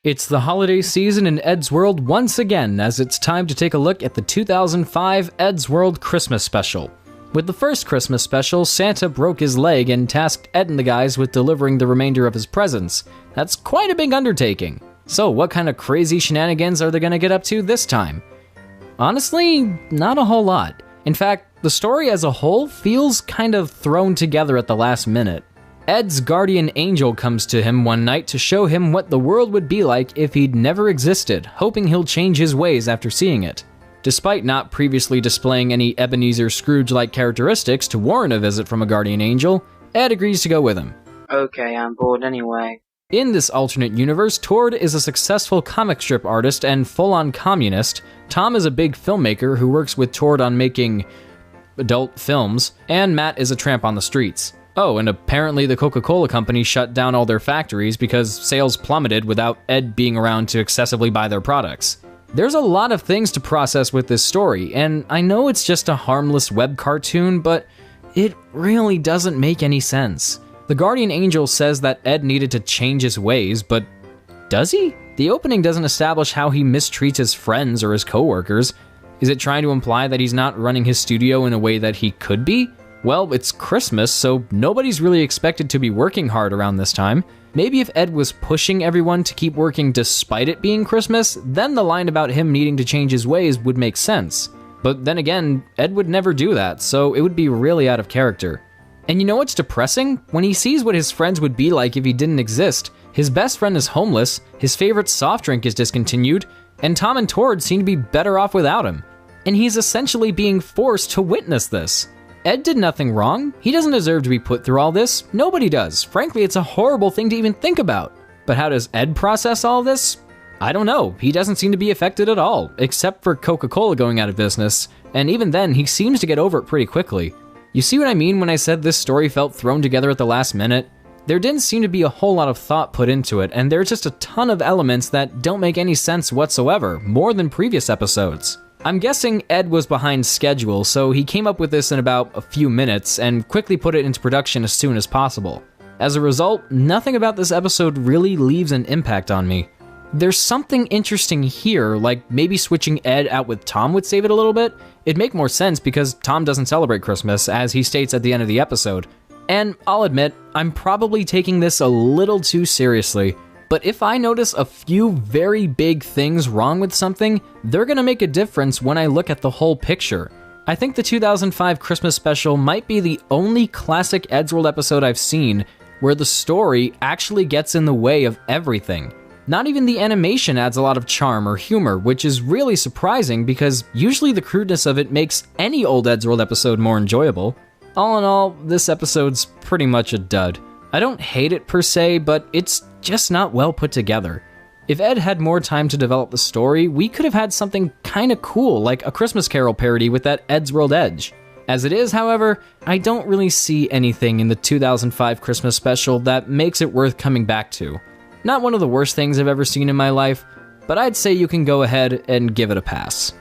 It's the holiday season in Eddsworld once again, as it's time to take a look at the 2005 Eddsworld Christmas Special. With the first Christmas special, Santa broke his leg and tasked Ed and the guys with delivering the remainder of his presents. That's quite a big undertaking. So what kind of crazy shenanigans are they gonna get up to this time? Honestly, not a whole lot. In fact, the story as a whole feels kind of thrown together at the last minute. Ed's guardian angel comes to him one night to show him what the world would be like if he'd never existed, hoping he'll change his ways after seeing it. Despite not previously displaying any Ebenezer Scrooge-like characteristics to warrant a visit from a guardian angel, Ed agrees to go with him. Okay, I'm bored anyway. In this alternate universe, Tord is a successful comic strip artist and full-on communist, Tom is a big filmmaker who works with Tord on making adult films, and Matt is a tramp on the streets. Oh, and apparently the Coca-Cola company shut down all their factories because sales plummeted without Ed being around to excessively buy their products. There's a lot of things to process with this story, and I know it's just a harmless web cartoon, but it really doesn't make any sense. The Guardian Angel says that Ed needed to change his ways, but does he? The opening doesn't establish how he mistreats his friends or his coworkers. Is it trying to imply that he's not running his studio in a way that he could be? Well, it's Christmas, so nobody's really expected to be working hard around this time. Maybe if Ed was pushing everyone to keep working despite it being Christmas, then the line about him needing to change his ways would make sense. But then again, Ed would never do that, so it would be really out of character. And you know what's depressing? When he sees what his friends would be like if he didn't exist, his best friend is homeless, his favorite soft drink is discontinued, and Tom and Tord seem to be better off without him. And he's essentially being forced to witness this. Ed did nothing wrong. He doesn't deserve to be put through all this. Nobody does. Frankly, it's a horrible thing to even think about. But how does Ed process all this? I don't know. He doesn't seem to be affected at all, except for Coca-Cola going out of business. And even then, he seems to get over it pretty quickly. You see what I mean when I said this story felt thrown together at the last minute? There didn't seem to be a whole lot of thought put into it, and there's just a ton of elements that don't make any sense whatsoever, more than previous episodes. I'm guessing Ed was behind schedule, so he came up with this in about a few minutes and quickly put it into production as soon as possible. As a result, nothing about this episode really leaves an impact on me. There's something interesting here, like maybe switching Ed out with Tom would save it a little bit. It'd make more sense because Tom doesn't celebrate Christmas, as he states at the end of the episode. And I'll admit, I'm probably taking this a little too seriously. But if I notice a few very big things wrong with something, they're gonna make a difference when I look at the whole picture. I think the 2005 Christmas special might be the only classic Eddsworld episode I've seen where the story actually gets in the way of everything. Not even the animation adds a lot of charm or humor, which is really surprising because usually the crudeness of it makes any old Eddsworld episode more enjoyable. All in all, this episode's pretty much a dud. I don't hate it per se, but it's just not well put together. If Ed had more time to develop the story, we could have had something kinda cool, like a Christmas Carol parody with that Eddsworld edge. As it is, however, I don't really see anything in the 2005 Christmas special that makes it worth coming back to. Not one of the worst things I've ever seen in my life, but I'd say you can go ahead and give it a pass.